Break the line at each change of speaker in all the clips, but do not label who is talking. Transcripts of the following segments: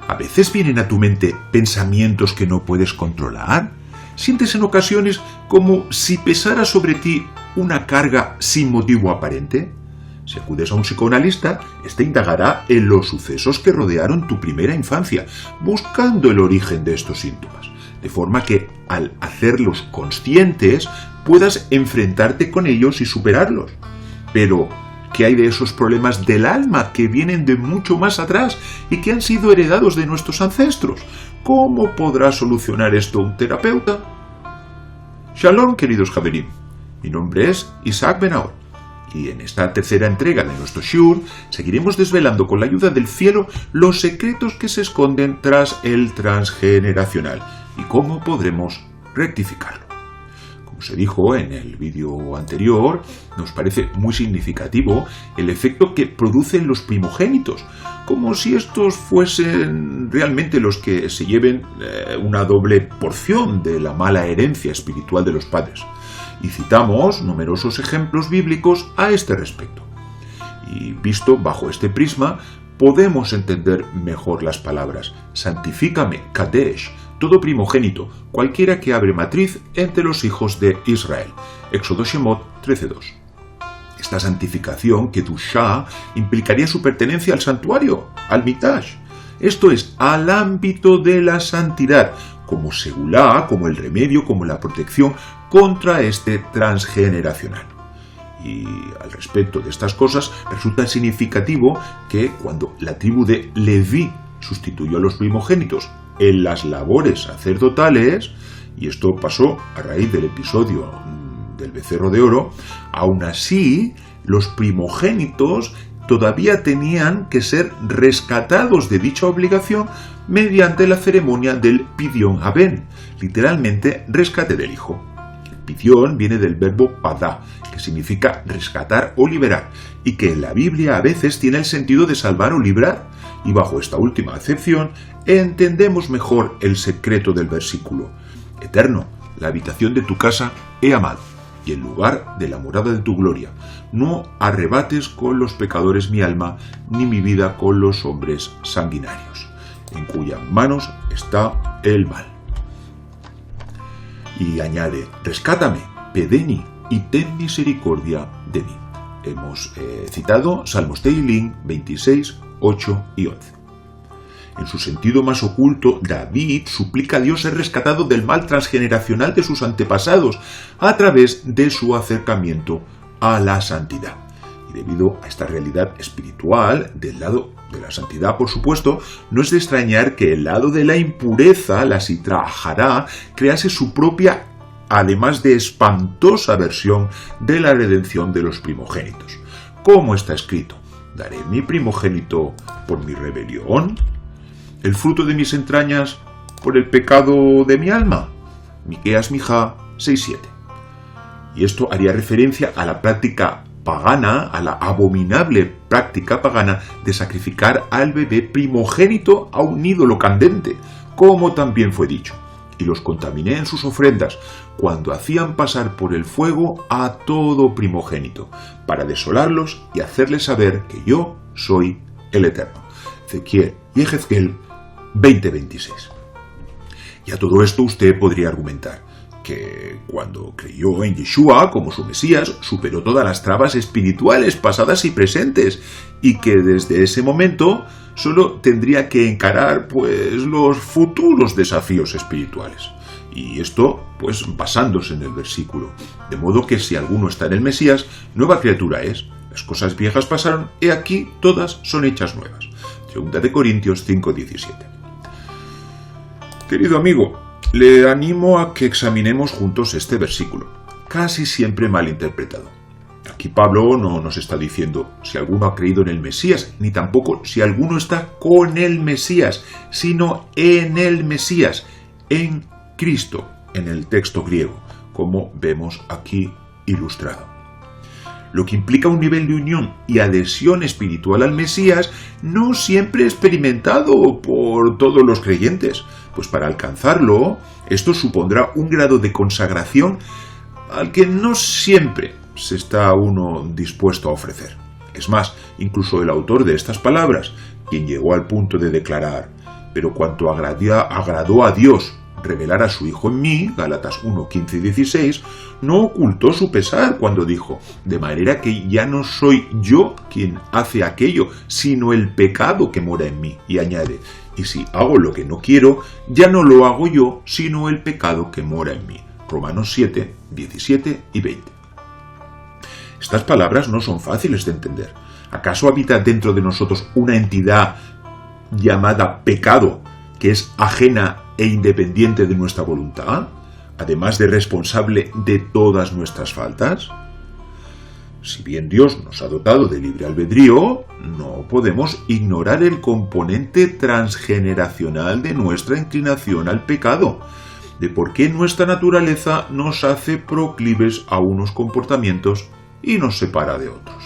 ¿A veces vienen a tu mente pensamientos que no puedes controlar? ¿Sientes en ocasiones como si pesara sobre ti una carga sin motivo aparente? Si acudes a un psicoanalista, este indagará en los sucesos que rodearon tu primera infancia, buscando el origen de estos síntomas, de forma que, al hacerlos conscientes, puedas enfrentarte con ellos y superarlos. Pero, ¿qué hay de esos problemas del alma que vienen de mucho más atrás y que han sido heredados de nuestros ancestros? ¿Cómo podrá solucionar esto un terapeuta? Shalom, queridos Javerim. Mi nombre es Isaac Benaor, y en esta tercera entrega de nuestro Shiur seguiremos desvelando con la ayuda del cielo los secretos que se esconden tras el transgeneracional y cómo podremos rectificarlo. Como se dijo en el vídeo anterior, nos parece muy significativo el efecto que producen los primogénitos, como si estos fuesen realmente los que se lleven una doble porción de la mala herencia espiritual de los padres. Y citamos numerosos ejemplos bíblicos a este respecto. Y visto bajo este prisma, podemos entender mejor las palabras santifícame, Kadesh, todo primogénito, cualquiera que abre matriz entre los hijos de Israel. Éxodo Shemot 13:2. Esta santificación, Kedushá, implicaría su pertenencia al santuario, al Mikdash. Esto es, al ámbito de la santidad, como segulá, como el remedio, como la protección contra este transgeneracional. Y al respecto de estas cosas, resulta significativo que cuando la tribu de Leví sustituyó a los primogénitos en las labores sacerdotales, y esto pasó a raíz del episodio del becerro de oro, aún así los primogénitos todavía tenían que ser rescatados de dicha obligación mediante la ceremonia del Pidyon Haben, literalmente rescate del hijo. El Pidyon viene del verbo padá, que significa rescatar o liberar, y que en la Biblia a veces tiene el sentido de salvar o librar, y bajo esta última acepción entendemos mejor el secreto del versículo. Eterno, la habitación de tu casa he amado, y el lugar de la morada de tu gloria. No arrebates con los pecadores mi alma, ni mi vida con los hombres sanguinarios, en cuyas manos está el mal. Y añade, rescátame, pedeni, y ten misericordia de mí. Hemos citado Salmos Tehilim 26, 8 y 11. En su sentido más oculto, David suplica a Dios ser rescatado del mal transgeneracional de sus antepasados a través de su acercamiento a la santidad. Y debido a esta realidad espiritual, del lado de la santidad, por supuesto, no es de extrañar que el lado de la impureza, la Sitra Hará, crease su propia, además de espantosa versión de la redención de los primogénitos. ¿Cómo está escrito? ¿Daré mi primogénito por mi rebelión? ¿El fruto de mis entrañas por el pecado de mi alma? Miqueas Mijá 6:7. Y esto haría referencia a la práctica pagana, a la abominable práctica pagana de sacrificar al bebé primogénito a un ídolo candente, como también fue dicho. Y los contaminé en sus ofrendas, cuando hacían pasar por el fuego a todo primogénito, para desolarlos y hacerles saber que yo soy el Eterno. Ezequiel y Ezequiel 20:26. Y a todo esto usted podría argumentar que cuando creyó en Yeshua como su Mesías, superó todas las trabas espirituales pasadas y presentes, y que desde ese momento solo tendría que encarar los futuros desafíos espirituales. Y esto, basándose en el versículo. De modo que si alguno está en el Mesías, nueva criatura es. Las cosas viejas pasaron, he aquí todas son hechas nuevas. 2 Corintios 5:17. Querido amigo, le animo a que examinemos juntos este versículo, casi siempre mal interpretado. Aquí Pablo no nos está diciendo si alguno ha creído en el Mesías, ni tampoco si alguno está con el Mesías, sino en el Mesías, en Cristo, en el texto griego, como vemos aquí ilustrado. Lo que implica un nivel de unión y adhesión espiritual al Mesías no siempre experimentado por todos los creyentes, pues para alcanzarlo, esto supondrá un grado de consagración al que no siempre se está uno dispuesto a ofrecer. Es más, incluso el autor de estas palabras, quien llegó al punto de declarar: pero cuanto agradó a Dios revelar a su Hijo en mí, Gálatas 1, 15 y 16, no ocultó su pesar cuando dijo, de manera que ya no soy yo quien hace aquello, sino el pecado que mora en mí. Y añade, y si hago lo que no quiero, ya no lo hago yo, sino el pecado que mora en mí. Romanos 7, 17 y 20. Estas palabras no son fáciles de entender. ¿Acaso habita dentro de nosotros una entidad llamada pecado que es ajena e independiente de nuestra voluntad, además de responsable de todas nuestras faltas? Si bien Dios nos ha dotado de libre albedrío, no podemos ignorar el componente transgeneracional de nuestra inclinación al pecado, de por qué nuestra naturaleza nos hace proclives a unos comportamientos y nos separa de otros.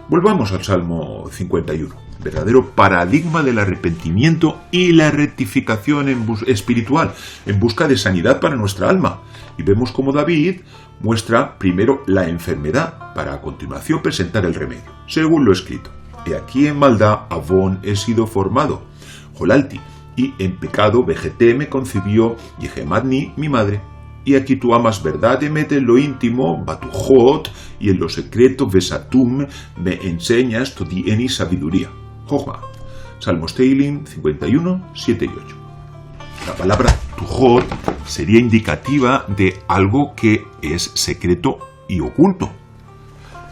Volvamos al Salmo 51, verdadero paradigma del arrepentimiento y la rectificación espiritual, en busca de sanidad para nuestra alma. Y vemos cómo David muestra primero la enfermedad, para a continuación presentar el remedio, según lo escrito. He aquí en maldad Avón he sido formado, Jolalti, y en pecado vegeté me concibió Yehemadni mi madre. Y aquí tú amas verdad, Emet en lo íntimo, Batujot, y en lo secreto, Besatum, me enseñas Todieni sabiduría. Jochma. Salmos Teilim 51, 7 y 8. La palabra Tujot sería indicativa de algo que es secreto y oculto.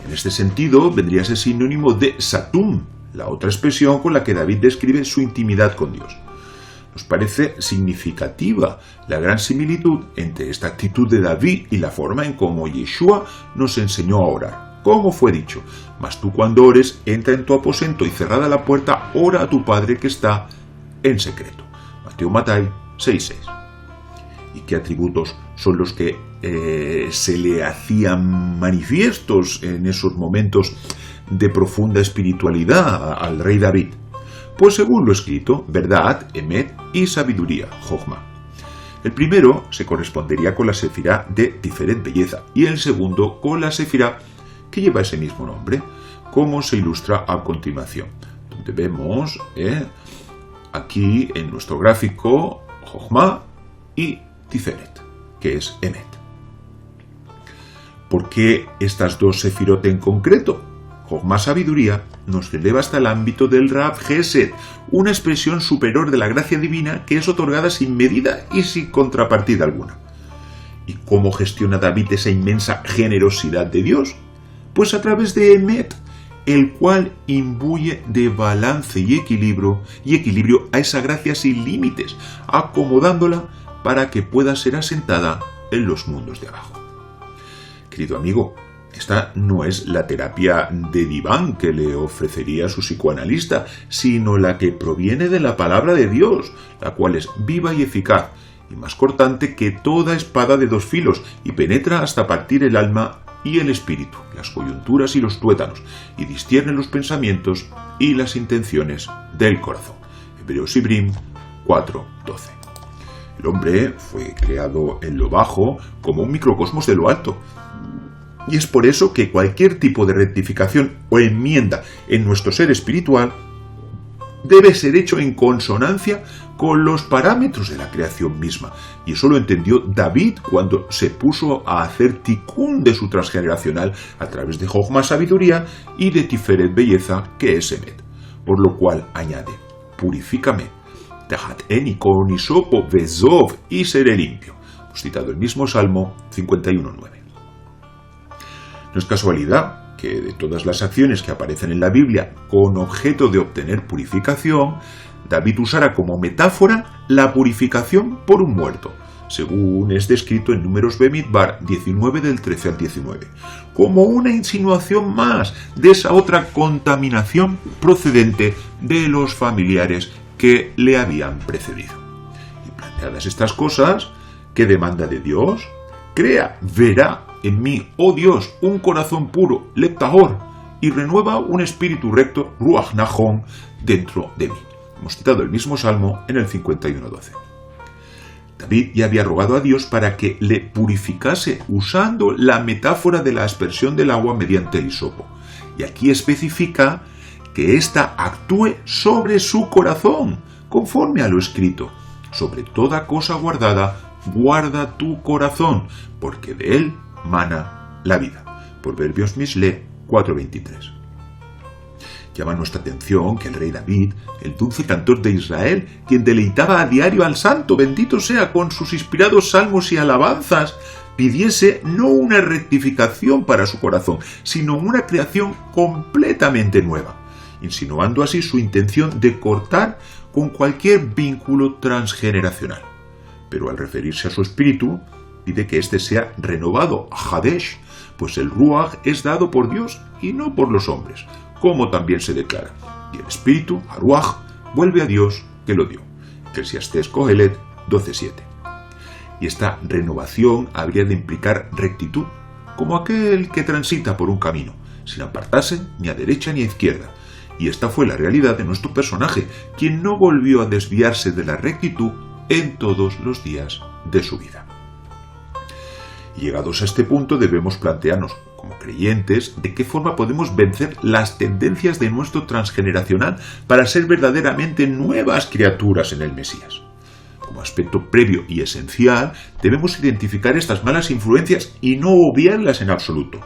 En este sentido, vendría a ser sinónimo de Satum, la otra expresión con la que David describe su intimidad con Dios. Nos parece significativa la gran similitud entre esta actitud de David y la forma en cómo Yeshua nos enseñó a orar. Como fue dicho, mas tú cuando ores, entra en tu aposento y cerrada la puerta, ora a tu Padre que está en secreto. Mateo Matai 6:6. ¿Y qué atributos son los que se le hacían manifiestos en esos momentos de profunda espiritualidad al rey David? Pues según lo escrito, verdad, emet y sabiduría, jochma. El primero se correspondería con la sefirá de Tiferet belleza y el segundo con la sefirá que lleva ese mismo nombre, como se ilustra a continuación, donde vemos aquí en nuestro gráfico jochma y Tiferet, que es emet. ¿Por qué estas dos sefirot en concreto? Jochma sabiduría nos eleva hasta el ámbito del Rav Gesed, una expresión superior de la gracia divina que es otorgada sin medida y sin contrapartida alguna. ¿Y cómo gestiona David esa inmensa generosidad de Dios? Pues a través de Emet, el cual imbuye de balance y equilibrio a esa gracia sin límites, acomodándola para que pueda ser asentada en los mundos de abajo. Querido amigo, esta no es la terapia de diván que le ofrecería su psicoanalista, sino la que proviene de la palabra de Dios, la cual es viva y eficaz, y más cortante que toda espada de dos filos, y penetra hasta partir el alma y el espíritu, las coyunturas y los tuétanos, y discierne los pensamientos y las intenciones del corazón. Hebreos Ibrim 4:12. El hombre fue creado en lo bajo como un microcosmos de lo alto, y es por eso que cualquier tipo de rectificación o enmienda en nuestro ser espiritual debe ser hecho en consonancia con los parámetros de la creación misma. Y eso lo entendió David cuando se puso a hacer tikkun de su transgeneracional a través de Jochma sabiduría y de Tiferet belleza, que es Emet. Por lo cual añade, purifícame, tajat eni con hisopo vezov, y seré limpio. Hemos citado el mismo Salmo 51:9. No es casualidad que de todas las acciones que aparecen en la Biblia con objeto de obtener purificación, David usara como metáfora la purificación por un muerto, según es descrito en Números Bemidbar 19 del 13 al 19, como una insinuación más de esa otra contaminación procedente de los familiares que le habían precedido. Y planteadas estas cosas, ¿qué demanda de Dios? Crea, verá en mí, oh Dios, un corazón puro, leptahor, y renueva un espíritu recto, ruach nahon, dentro de mí. Hemos citado el mismo salmo en el 51:12. David ya había rogado a Dios para que le purificase usando la metáfora de la aspersión del agua mediante el hisopo. Y aquí especifica que ésta actúe sobre su corazón, conforme a lo escrito. Sobre toda cosa guardada, guarda tu corazón, porque de él mana la vida. Proverbios Mishle 4:23. Llama nuestra atención que el rey David, el dulce cantor de Israel, quien deleitaba a diario al santo, bendito sea, con sus inspirados salmos y alabanzas, pidiese no una rectificación para su corazón, sino una creación completamente nueva, insinuando así su intención de cortar con cualquier vínculo transgeneracional. Pero al referirse a su espíritu, pide que éste sea renovado, Hadesh, pues el Ruach es dado por Dios y no por los hombres, como también se declara, y el espíritu, Ruach, vuelve a Dios que lo dio. Eclesiastés Kohelet 12:7. Y esta renovación habría de implicar rectitud, como aquel que transita por un camino, sin apartarse ni a derecha ni a izquierda. Y esta fue la realidad de nuestro personaje, quien no volvió a desviarse de la rectitud en todos los días de su vida. Y llegados a este punto debemos plantearnos, como creyentes, de qué forma podemos vencer las tendencias de nuestro transgeneracional para ser verdaderamente nuevas criaturas en el Mesías. Como aspecto previo y esencial, debemos identificar estas malas influencias y no obviarlas en absoluto.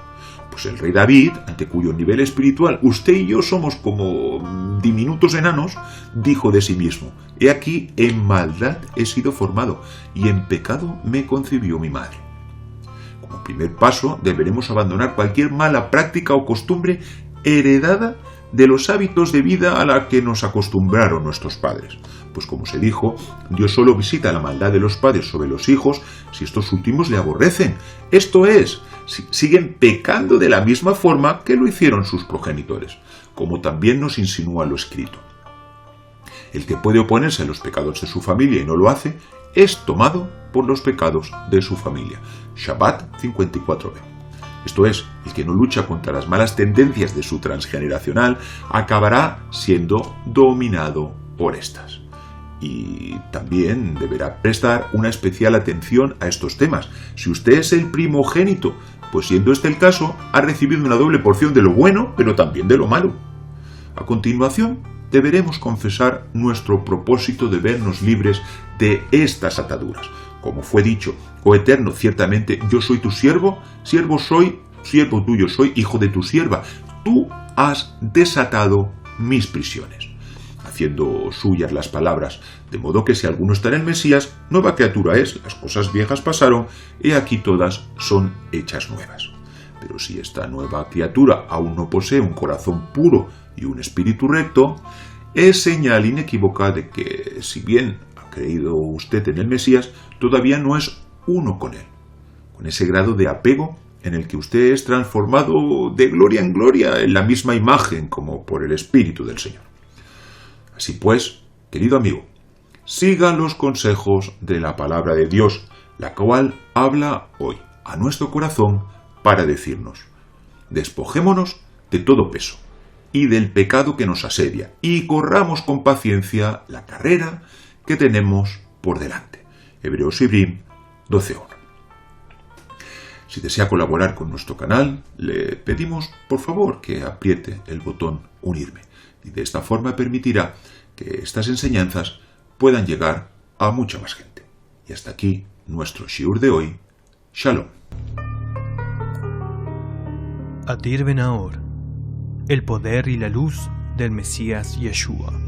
Pues el rey David, ante cuyo nivel espiritual usted y yo somos como diminutos enanos, dijo de sí mismo: «He aquí, en maldad he sido formado, y en pecado me concibió mi madre». Como primer paso, deberemos abandonar cualquier mala práctica o costumbre heredada de los hábitos de vida a la que nos acostumbraron nuestros padres. Pues como se dijo, Dios solo visita la maldad de los padres sobre los hijos si estos últimos le aborrecen. Esto es, si siguen pecando de la misma forma que lo hicieron sus progenitores, como también nos insinúa lo escrito. El que puede oponerse a los pecados de su familia y no lo hace, es tomado por los pecados de su familia. Shabbat 54b. Esto es, el que no lucha contra las malas tendencias de su transgeneracional acabará siendo dominado por estas. Y también deberá prestar una especial atención a estos temas. Si usted es el primogénito, pues siendo este el caso, ha recibido una doble porción de lo bueno, pero también de lo malo. A continuación, deberemos confesar nuestro propósito de vernos libres de estas ataduras. Como fue dicho: «Oh Eterno, ciertamente yo soy tu siervo, siervo soy, siervo tuyo soy, hijo de tu sierva. Tú has desatado mis prisiones», haciendo suyas las palabras, de modo que si alguno está en el Mesías, nueva criatura es, las cosas viejas pasaron, he aquí todas son hechas nuevas. Pero si esta nueva criatura aún no posee un corazón puro y un espíritu recto, es señal inequívoca de que, si bien ha creído usted en el Mesías, todavía no es uno con él, con ese grado de apego en el que usted es transformado de gloria en gloria en la misma imagen como por el Espíritu del Señor. Así pues, querido amigo, siga los consejos de la palabra de Dios, la cual habla hoy a nuestro corazón para decirnos: despojémonos de todo peso y del pecado que nos asedia, y corramos con paciencia la carrera que tenemos por delante. Hebreos 12:1. Si desea colaborar con nuestro canal, le pedimos por favor que apriete el botón unirme, y de esta forma permitirá que estas enseñanzas puedan llegar a mucha más gente. Y hasta aquí nuestro shiur de hoy. Shalom.
Adir Ben Ahor, el poder y la luz del Mesías Yeshua.